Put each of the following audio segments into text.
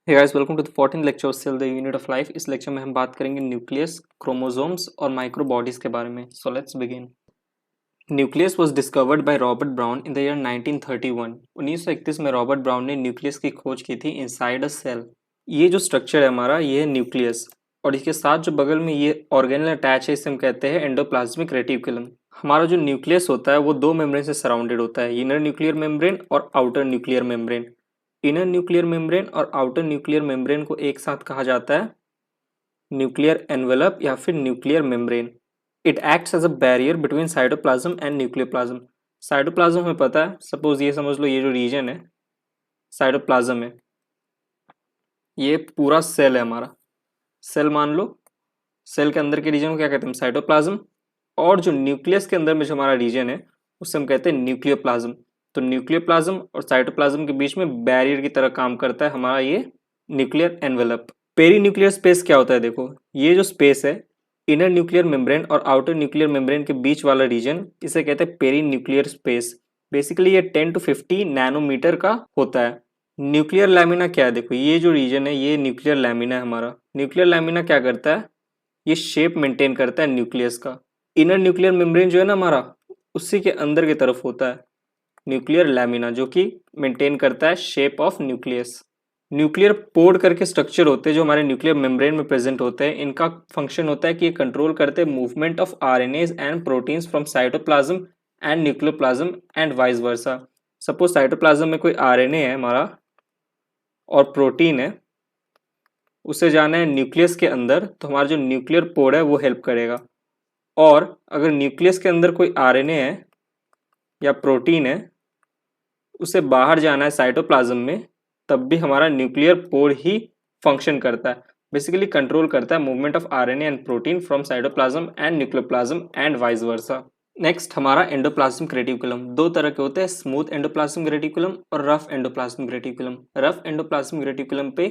Hey guys, welcome to the 14th lecture of cell the unit of life. इस lecture में हम बात करेंगे न्यूक्लियस, क्रोमोसोम्स और माइक्रोबॉडीज के बारे में। So let's begin. Nucleus was discovered by Robert brown in the year 1931। 1931 में रॉबर्ट ब्राउन ने न्यूक्लियस की खोज की थी इनसाइड अ सेल। ये जो स्ट्रक्चर है हमारा, ये है न्यूक्लियस, और इसके साथ जो बगल में ये ऑर्गेनल अटैच है, इसे हम कहते हैं एंडोप्लाज्मिक रेटिकुलम। हमारा जो न्यूक्लियस होता है वो दो मेम्ब्रेन से सराउंडेड होता है, इनर न्यूक्लियर मेम्ब्रेन और outer nuclear membrane. Inner nuclear membrane और आउटर न्यूक्लियर मेम्ब्रेन को एक साथ कहा जाता है न्यूक्लियर एनवेलप या फिर nuclear membrane. It acts as a barrier between cytoplasm and nucleoplasm. Cytoplasm हमें पता है, सपोज ये समझ लो, ये जो रीजन है साइटोप्लाज्म है, ये पूरा सेल है हमारा। सेल मान लो, सेल के अंदर के रीजन को क्या कहते हैं, साइटोप्लाज्म। और जो न्यूक्लियस के अंदर में जो हमारा रीजन है उसे हम कहते हैं न्यूक्लियोप्लाज्म। तो न्यूक्लियोप्लाज्म और साइटोप्लाज्म के बीच में बैरियर की तरह काम करता है हमारा ये nuclear envelope. Peri nuclear space क्या होता है, देखो ये जो स्पेस है इनर न्यूक्लियर मेम्ब्रेन और आउटर न्यूक्लियर मेम्ब्रेन के बीच वाला रीजन, इसे कहते हैं पेरी न्यूक्लियर स्पेस। बेसिकली ये 10 to 50 नैनोमीटर का होता है। न्यूक्लियर लैमिना क्या है, देखो ये जो रीजन है ये न्यूक्लियर लैमिना है हमारा। न्यूक्लियर लैमिना क्या करता है, ये शेप मेंटेन करता है न्यूक्लियस का। इनर न्यूक्लियर मेम्ब्रेन जो है ना हमारा, उसी के अंदर की तरफ होता है न्यूक्लियर लैमिना, जो कि मेंटेन करता है shape of nucleus. Nuclear port करके स्ट्रक्चर होते हैं जो हमारे न्यूक्लियर मेम्ब्रेन में प्रेजेंट होते हैं। इनका फंक्शन होता है कि ये कंट्रोल करते हैं movement of RNase and proteins from cytoplasm and nucleoplasm and vice versa. Suppose cytoplasm में कोई आरएनए है हमारा और प्रोटीन है, उसे जाना है न्यूक्लियस के अंदर, तो हमारा जो न्यूक्लियर पोर्ट है वो हेल्प करेगा। और अगर न्यूक्लियस के अंदर कोई आरएनए है या प्रोटीन है, उसे बाहर जाना है साइटोप्लाज्म में, तब भी हमारा न्यूक्लियर पोर ही फंक्शन करता है। बेसिकली कंट्रोल करता है movement of RNA and protein from cytoplasm and nucleoplasm and vice versa. Next हमारा एंडोप्लाज्मिक रेटिकुलम। दो तरह के होते हैं, स्मूथ एंडोप्लाज्मिक रेटिकुलम और rough endoplasmic reticulum. Rough endoplasmic reticulum पे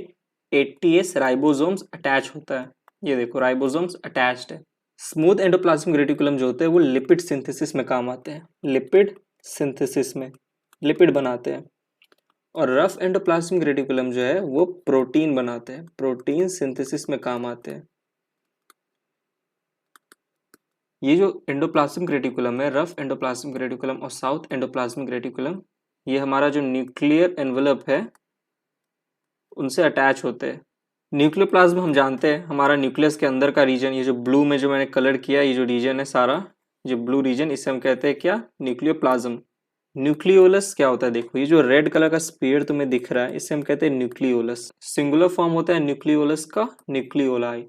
80S राइबोसोम्स अटैच होता है। ये देखो राइबोसोम्स अटैच्ड है। स्मूथ एंडोप्लाज्मिक रेटिकुलम जो होते हैं वो लिपिड सिंथेसिस में काम आते हैं, लिपिड सिंथेसिस में लिपिड बनाते हैं। और रफ एंडोप्लाज्मिक रेटिकुलम जो है वो प्रोटीन बनाते हैं, प्रोटीन सिंथेसिस में काम आते हैं। ये जो एंडोप्लाज्मिक रेटिकुलम है, रफ एंडोप्लाज्मिक रेटिकुलम और साउथ एंडोप्लाज्मिक रेटिकुलम, ये हमारा जो न्यूक्लियर एनवेलप है उनसे अटैच होते हैं। न्यूक्लियोप्लाज्म हम जानते हैं हमारा न्यूक्लियस के अंदर का रीजन, ये जो ब्लू में जो मैंने कलर किया, ये जो रीजन है सारा, जो ब्लू रीजन, इसे हम कहते हैं क्या, न्यूक्लियोप्लाज्म। न्यूक्लियोलस क्या होता है, देखो ये जो रेड कलर का स्फीयर तुम्हें दिख रहा है, इसे हम कहते हैं न्यूक्लियोलस। सिंगुलर फॉर्म होता है न्यूक्लियोलस का, nucleoli.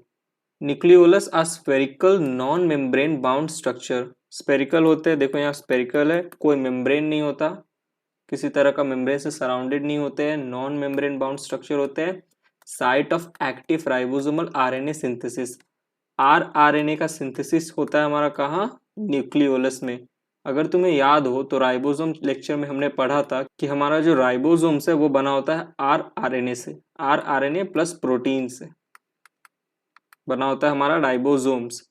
Nucleolus are spherical non membrane bound structure. Spherical होते हैं, देखो यहाँ स्पेरिकल है, कोई मेम्ब्रेन नहीं होता, किसी तरह का मेम्ब्रेन से सराउंडेड नहीं होते हैं, नॉन मेम्ब्रेन बाउंड स्ट्रक्चर होते हैं। Site of active ribosomal RNA synthesis. RNA का सिंथेसिस होता है हमारा कहाँ, न्यूक्लियोलस में। अगर तुम्हें याद हो तो राइबोसोम लेक्चर में हमने पढ़ा था कि हमारा जो राइबोसोम्स है वो बना होता है आरएनए से, आरएनए प्लस प्रोटीन से बना होता है हमारा राइबोसोम्स।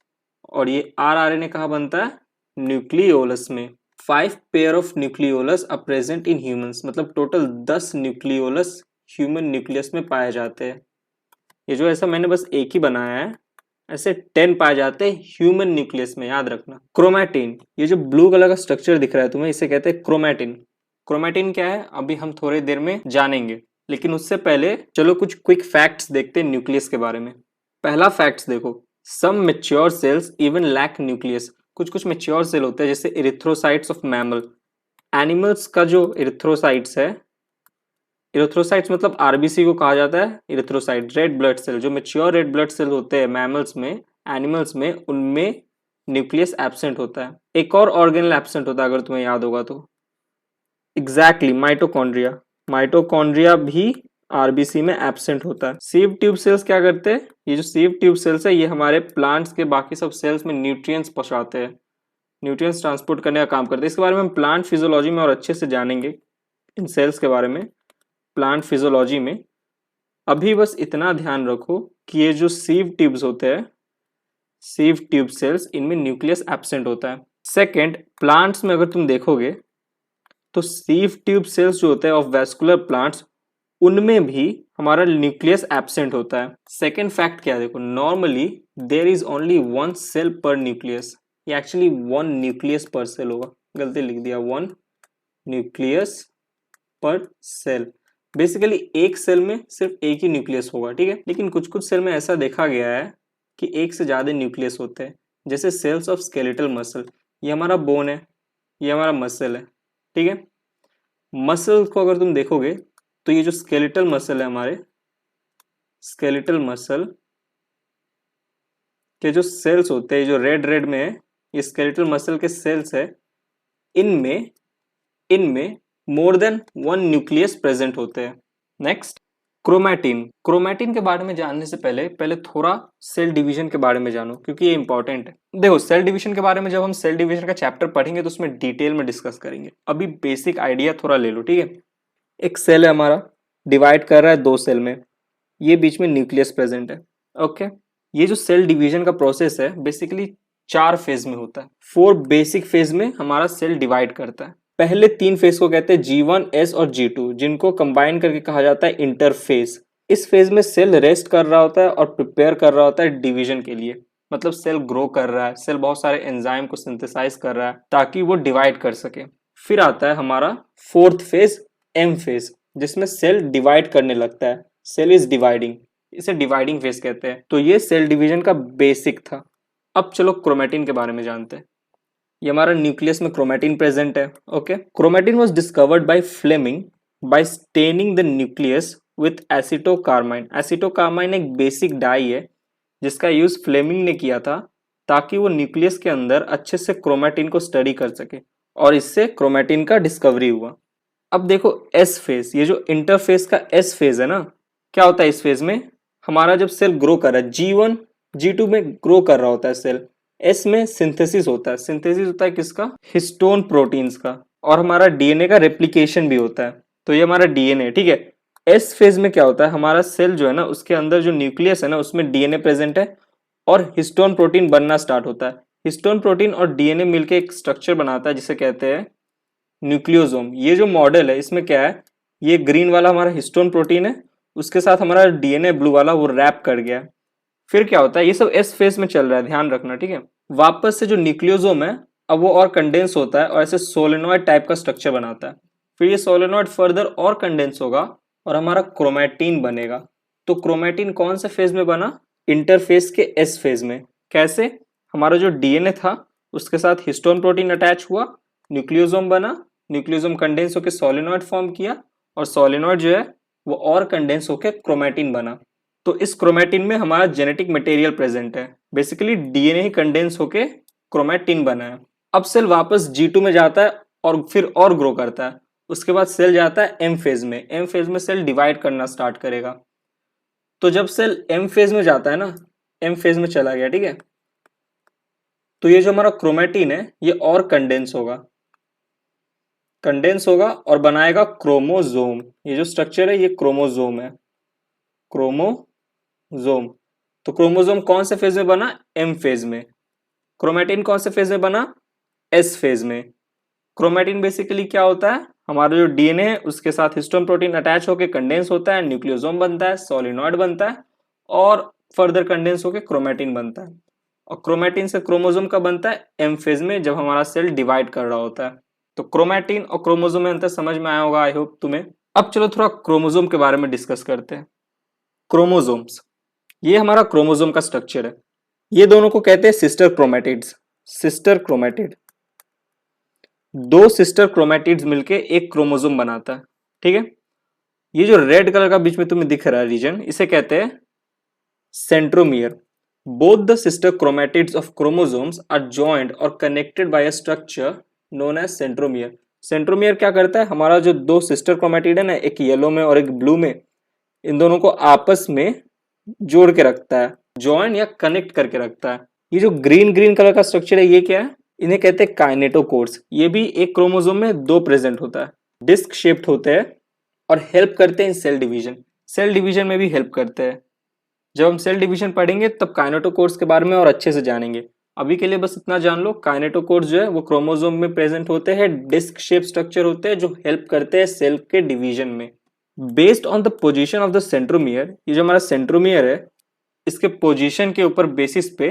और ये आरएनए कहाँ बनता है, न्यूक्लियोलस में। 5 pair of nucleolus are present in humans, मतलब टोटल 10 न्यूक्लियोलस ह्यूमन न्यूक्लियस में पाए जाते हैं। ये जो ऐसा मैंने बस एक ही बनाया है, ऐसे 10 पाए जाते हैं ह्यूमन न्यूक्लियस में, याद रखना। क्रोमैटिन, ये जो ब्लू कलर का स्ट्रक्चर दिख रहा है तुम्हें, इसे कहते हैं क्रोमैटिन। क्रोमैटिन क्या है अभी हम थोड़ी देर में जानेंगे, लेकिन उससे पहले चलो कुछ क्विक फैक्ट्स देखते हैं न्यूक्लियस के बारे में। पहला फैक्ट्स देखो, some mature cells even lack nucleus. कुछ कुछ मैच्योर सेल होते हैं जैसे इरिथ्रोसाइट्स ऑफ मैमल। एनिमल्स का जो इरिथ्रोसाइट्स है, इरिथ्रोसाइट्स मतलब आरबीसी को कहा जाता है इरिथ्रोसाइट, रेड ब्लड सेल। जो मैच्योर रेड ब्लड सेल होते हैं मैमल्स में, एनिमल्स में, उनमें न्यूक्लियस एब्सेंट होता है। एक और ऑर्गेनल एब्सेंट होता है अगर तुम्हें याद होगा तो, एग्जैक्टली माइटोकॉन्ड्रिया। माइटोकॉन्ड्रिया भी आरबीसी में एब्सेंट होता है। सीव ट्यूब सेल्स क्या करते हैं, ये जो सीव ट्यूब सेल्स है ये हमारे प्लांट्स के बाकी सब सेल्स में न्यूट्रिएंट्स पहुंचाते हैं, न्यूट्रिएंट्स ट्रांसपोर्ट करने का काम करते हैं। इसके बारे में हम प्लांट फिजियोलॉजी में और अच्छे से जानेंगे इन सेल्स के बारे में, प्लांट फिजियोलॉजी में। अभी बस इतना ध्यान रखो कि ये जो सीव ट्यूब्स होते हैं, सीव ट्यूब सेल्स, इनमें न्यूक्लियस एब्सेंट होता है। सेकेंड, प्लांट्स में अगर तुम देखोगे तो सीव ट्यूब सेल्स जो होते हैं ऑफ वैस्कुलर प्लांट्स, उनमें भी हमारा न्यूक्लियस एब्सेंट होता है। सेकेंड फैक्ट क्या है, देखो, normally there is only one cell per nucleus, ये actually one nucleus per cell होगा, गलती लिख दिया, one nucleus per cell. Basically एक सेल में सिर्फ एक ही न्यूक्लियस होगा, ठीक है। लेकिन कुछ कुछ सेल में ऐसा देखा गया है कि एक से ज्यादा न्यूक्लियस होते हैं, जैसे सेल्स ऑफ स्केलेटल मसल, ये हमारा बोन है, ये हमारा मसल है, ठीक है। मसल को अगर तुम देखोगे तो ये जो स्केलेटल मसल है, हमारे स्केलेटल मसल के जो सेल्स होते हैं, जो रेड रेड में है, ये स्केलेटल मसल के सेल्स है, इनमें इनमें more than one nucleus present होते हैं। Next, chromatin. क्रोमैटिन के बारे में जानने से पहले पहले थोड़ा सेल डिवीजन के बारे में जानो, क्योंकि ये इंपॉर्टेंट है। देखो, सेल डिवीजन के बारे में जब हम सेल डिवीजन का चैप्टर पढ़ेंगे तो उसमें डिटेल में डिस्कस करेंगे, अभी बेसिक आइडिया थोड़ा ले लो, ठीक है। एक सेल है हमारा, डिवाइड कर रहा है दो सेल में, ये बीच में न्यूक्लियस प्रेजेंट है, ओके। ये जो सेल डिवीजन का प्रोसेस है बेसिकली 4 फेज में होता है। 4 बेसिक फेज में हमारा सेल डिवाइड करता है। पहले 3 फेज को कहते हैं G1, S और G2, जिनको कंबाइन करके कहा जाता है इंटरफेज। इस फेज में सेल रेस्ट कर रहा होता है और प्रिपेयर कर रहा होता है डिवीजन के लिए, मतलब सेल ग्रो कर रहा है, सेल बहुत सारे एंजाइम को सिंथेसाइज कर रहा है ताकि वो डिवाइड कर सके। फिर आता है हमारा 4th फेज, M फेज, जिसमें सेल डिवाइड करने लगता है, सेल इज डिवाइडिंग, इसे डिवाइडिंग फेज कहते हैं। तो ये सेल डिवीजन का बेसिक था। अब चलो क्रोमैटिन के बारे में जानते हैं। ये हमारा न्यूक्लियस में क्रोमैटिन प्रेजेंट है, okay. Chromatin was discovered by Fleming by staining the nucleus with acetocarmine. Acetocarmine एक बेसिक डाई है जिसका यूज फ्लेमिंग ने किया था ताकि वो न्यूक्लियस के अंदर अच्छे से क्रोमैटिन को स्टडी कर सके, और इससे क्रोमैटिन का डिस्कवरी हुआ। अब देखो एस फेज, ये जो इंटरफेज का एस फेज है ना, क्या होता है इस फेज में, हमारा जब सेल ग्रो कर रहा है, G1, G2 में ग्रो कर रहा होता है सेल, एस में सिंथेसिस होता है। सिंथेसिस होता है किसका, हिस्टोन प्रोटीन्स का, और हमारा डीएनए का रेप्लिकेशन भी होता है, तो ये हमारा डीएनए, ठीक है। एस फेज में क्या होता है, हमारा सेल जो है ना, उसके अंदर जो न्यूक्लियस है ना, उसमें डीएनए प्रेजेंट है और हिस्टोन प्रोटीन बनना स्टार्ट होता है। हिस्टोन प्रोटीन और डीएनए मिलकर एक स्ट्रक्चर बनाता है जिसे कहते हैं न्यूक्लियोसोम। ये जो मॉडल है इसमें क्या है, ये ग्रीन वाला हमारा हिस्टोन प्रोटीन है, उसके साथ हमारा डीएनए ब्लू वाला वो रैप कर गया। फिर क्या होता है, ये सब एस फेज में चल रहा है, ध्यान रखना, ठीक है। वापस से जो न्यूक्लियोसोम है अब वो और कंडेंस होता है और ऐसे सोलेनॉइड टाइप का स्ट्रक्चर बनाता है। फिर ये सोलेनॉइड फर्दर और कंडेंस होगा और हमारा क्रोमैटिन बनेगा। तो क्रोमैटिन कौन से फेज में बना, इंटरफेज के एस फेज में। कैसे, हमारा जो डीएनए था उसके साथ हिस्टोन प्रोटीन अटैच हुआ, न्यूक्लियोसोम बना, न्यूक्लियोसोम कंडेंस होकर सोलेनॉइड फॉर्म किया, और सोलेनॉइड जो है वो और कंडेंस होकर क्रोमैटिन बना। तो इस क्रोमैटिन में हमारा जेनेटिक मटेरियल प्रेजेंट है, बेसिकली डीएनए ही कंडेंस होके क्रोमैटिन बना है। अब सेल वापस G2 में जाता है और फिर और ग्रो करता है। उसके बाद सेल जाता है M फेज में। M फेज में सेल डिवाइड करना स्टार्ट करेगा। तो जब सेल M फेज में जाता है ना, M फेज में चला गया, ठीक है, तो ये जो हमारा क्रोमैटिन है ये और कंडेंस होगा, और बनाएगा क्रोमोजोम। ये जो स्ट्रक्चर है ये क्रोमोजोम है, क्रोमोजोम। तो क्रोमोजोम कौन से फेज में बना, M फेज में। क्रोमैटिन कौन से फेज में बना, S फेज में। क्रोमैटिन बेसिकली क्या होता है, हमारा जो डीएनए है उसके साथ हिस्टोन प्रोटीन अटैच होकर कंडेंस होता है, न्यूक्लियोसोम बनता है, सोलिनॉइड बनता है, और फर्दर कंडेंस होकर क्रोमैटिन बनता है। और क्रोमैटिन से क्रोमोजोम का बनता है M फेज में, जब हमारा सेल डिवाइड कर रहा होता है। तो क्रोमैटिन और क्रोमोजोम में अंतर समझ में आया होगा, आई होप तुम्हें। अब चलो थोड़ा क्रोमोजोम के बारे में डिस्कस करते हैं। क्रोमोजोम्स, ये हमारा क्रोमोजोम का स्ट्रक्चर है। ये दोनों को कहते हैं sister chromatids, sister chromatid. 2 sister chromatids मिलके एक क्रोमोजोम बनाता है, ठीक है। ये जो रेड कलर का बीच में तुम्हें दिख रहा है रीजन, इसे कहते हैं centromere. Both the sister chromatids of chromosomes are joined और connected by a structure known as centromere. Centromere क्या करता है, हमारा जो 2 सिस्टर क्रोमैटिड है ना, एक येलो में और एक ब्लू में, इन दोनों को आपस में जोड़ के रखता है, जॉइन या कनेक्ट करके रखता है। ये जो ग्रीन ग्रीन कलर का स्ट्रक्चर है ये क्या है, इन्हें कहते हैं काइनेटोकोर्स। ये भी एक क्रोमोसोम में 2 प्रेजेंट होता है, डिस्क शेप्ड होते हैं और हेल्प करते हैं इन सेल डिवीजन। सेल डिवीजन में भी हेल्प करते हैं। जब हम सेल डिवीजन पढ़ेंगे तब काइनेटोकोर्स के बारे में और अच्छे से जानेंगे। अभी के लिए बस इतना जान लो, काइनेटोकोर्स जो है वो क्रोमोसोम में प्रेजेंट होते हैं, डिस्क शेप स्ट्रक्चर होते हैं जो हेल्प करते हैं सेल के डिवीजन में। Based on the position of the centromere, ये जो हमारा सेंट्रोमियर है इसके पोजीशन के ऊपर बेसिस पे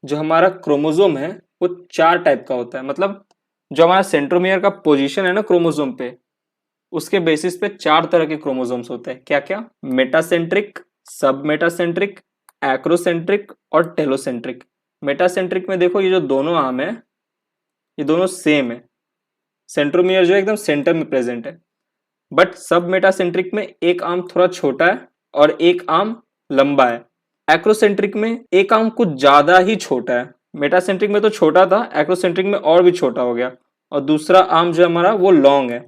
जो हमारा क्रोमोसोम है वो 4 टाइप का होता है। मतलब जो हमारा सेंट्रोमियर का पोजीशन है ना क्रोमोसोम पे, उसके बेसिस पे 4 तरह के क्रोमोसोम्स होते हैं। क्या क्या? मेटासेंट्रिक, सब मेटासेंट्रिक, एक्रोसेंट्रिक और टेलोसेंट्रिक। मेटासेंट्रिक में देखो ये जो दोनों आर्म है ये दोनों सेम है, सेंट्रोमियर जो एकदम सेंटर में प्रेजेंट है। बट सब मेटासेंट्रिक में एक आर्म थोड़ा छोटा है और एक आर्म लंबा है। एक्रोसेंट्रिक में एक आर्म कुछ ज्यादा ही छोटा है, मेटासेंट्रिक में तो छोटा था, एक्रोसेंट्रिक में और भी छोटा हो गया, और दूसरा आर्म जो हमारा वो लॉन्ग है।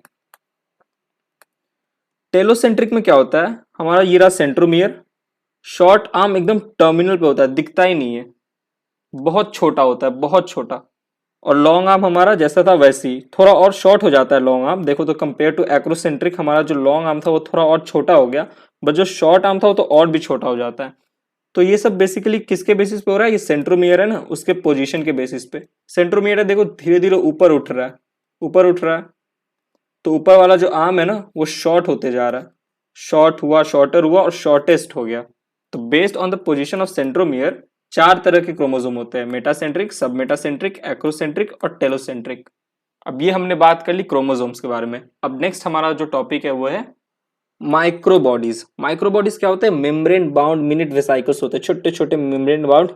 टेलोसेंट्रिक में क्या होता है, हमारा ये रहा सेंट्रोमियर, शॉर्ट आर्म एकदम टर्मिनल पे होता है, दिखता ही नहीं है, बहुत छोटा होता है, बहुत छोटा। और लॉन्ग आर्म हमारा जैसा था वैसे ही, थोड़ा और शॉर्ट हो जाता है लॉन्ग आर्म। देखो तो कंपेयर टू एक्रोसेंट्रिक हमारा जो लॉन्ग आर्म था वो थोड़ा और छोटा हो गया, बट जो शॉर्ट आर्म था वो तो और भी छोटा हो जाता है। तो ये सब बेसिकली किसके बेसिस पे हो रहा है, ये सेंट्रोमियर है ना, उसके पोजीशन के बेसिस पे। सेंट्रोमियर है देखो धीरे धीरे ऊपर उठ रहा है, ऊपर उठ रहा है, तो ऊपर वाला जो आर्म है ना वो शॉर्ट होते जा रहा है, शॉर्ट हुआ, शॉर्टर हुआ और शॉर्टेस्ट हो गया। तो based on the position of centromere 4 तरह के क्रोमोसोम होते हैं, मेटासेंट्रिक, सब मेटासेंट्रिक, एक्रोसेंट्रिक और टेलोसेंट्रिक। अब ये हमने बात कर ली क्रोमोसोम्स के बारे में। अब नेक्स्ट हमारा जो टॉपिक है वो है माइक्रोबॉडीज। माइक्रोबॉडीज क्या होते हैं, मेम्ब्रेन बाउंड मिनट वेसाइकल्स होते हैं, छोटे छोटे membrane bound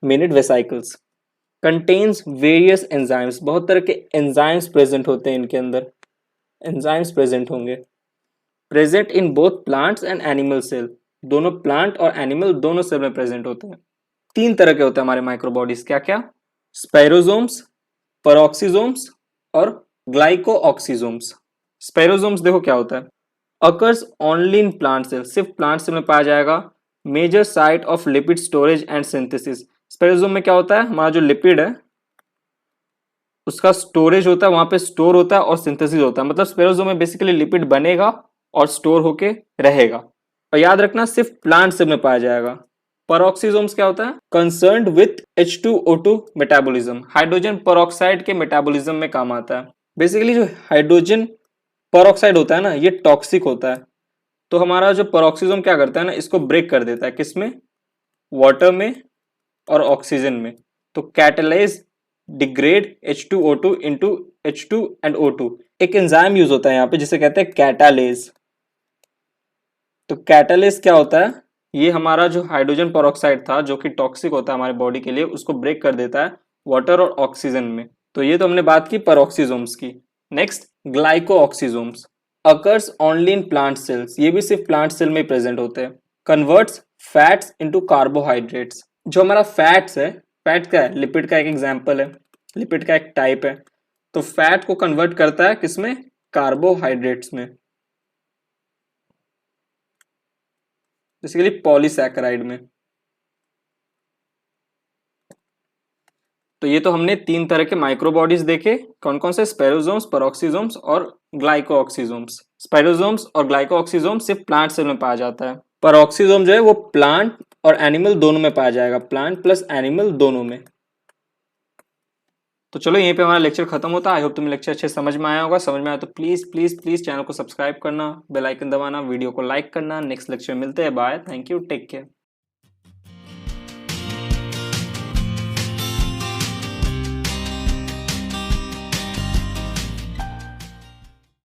minute vesicles. Contains various enzymes, बहुत तरह के एंजाइम्स प्रेजेंट होते हैं इनके अंदर, एंजाइम्स प्रेजेंट होंगे। Present in both plants and animal cell, दोनों प्लांट और एनिमल दोनों सेल में प्रेजेंट होते हैं। 3 तरह के होते हैं हमारे माइक्रोबॉडीज, क्या क्या? स्पाइरोसोम्स, पेरोक्सिसोम्स और ग्लाइकोऑक्सिसोम्स। स्पाइरोसोम्स देखो क्या होता है, occurs only in plant cell, सिर्फ प्लांट सेल में पाया जाएगा। Major site of lipid storage and synthesis. Spherosome में क्या होता है, हमारा जो लिपिड है उसका स्टोरेज होता है, वहां पे स्टोर होता है और सिंथेसिस होता है। मतलब स्पाइरोसोम में बेसिकली लिपिड बनेगा और स्टोर होके रहेगा। और याद रखना सिर्फ प्लांट सेल में पाया जाएगा। पेरोक्सिसोम्स क्या होता है, concerned with H2O2 metabolism, hydrogen peroxide के मेटाबॉलिज्म में काम आता है। बेसिकली जो हाइड्रोजन पेरोक्साइड होता है ना ये टॉक्सिक होता है, तो हमारा जो पेरोक्सिसोम क्या करता है ना इसको ब्रेक कर देता है, किसमें? वाटर में और ऑक्सीजन में। तो catalyse degrade H2O2 into H2 and O2, एक एंजाइम यूज होता है यहाँ पे जिसे कहते हैं कैटालेज। तो कैटालेज क्या होता है, ये हमारा जो हाइड्रोजन पेरोक्साइड था जो कि टॉक्सिक होता है हमारे बॉडी के लिए, उसको ब्रेक कर देता है वाटर और ऑक्सीजन में। तो ये तो हमने बात की पेरोक्सिसोम्स की। Next glyoxysomes, occurs only in plant cells, ये भी सिर्फ प्लांट सेल में ही प्रेजेंट होते हैं। कन्वर्ट्स फैट्स इनटू कार्बोहाइड्रेट्स, जो हमारा फैट्स है, फैट क्या है, लिपिड का एक एग्जाम्पल है, लिपिड का एक टाइप है। तो फैट को कन्वर्ट करता है किसमें, कार्बोहाइड्रेट्स में, बेसिकली पॉलीसैकेराइड में। तो ये तो हमने 3 तरह के माइक्रोबॉडीज देखे, कौन कौन से, स्पाइरोसोम्स, पेरोक्सिसोम्स और ग्लाइकोऑक्सिसोम्स। स्पाइरोसोम्स और ग्लाइकोऑक्सिसोम्स सिर्फ प्लांट सेल में पाया जाता है। पेरोक्सिसोम जो है वो प्लांट और एनिमल दोनों में पाया जाएगा, प्लांट प्लस एनिमल दोनों में। तो चलो यहीं पे हमारा लेक्चर खत्म होता है। आई होप तुम्हें लेक्चर अच्छे समझ में आया होगा। समझ में आया तो प्लीज प्लीज प्लीज चैनल को सब्सक्राइब करना, बेल आइकन दबाना, वीडियो को लाइक करना। नेक्स्ट लेक्चर मिलते हैं, bye, thank you, take care.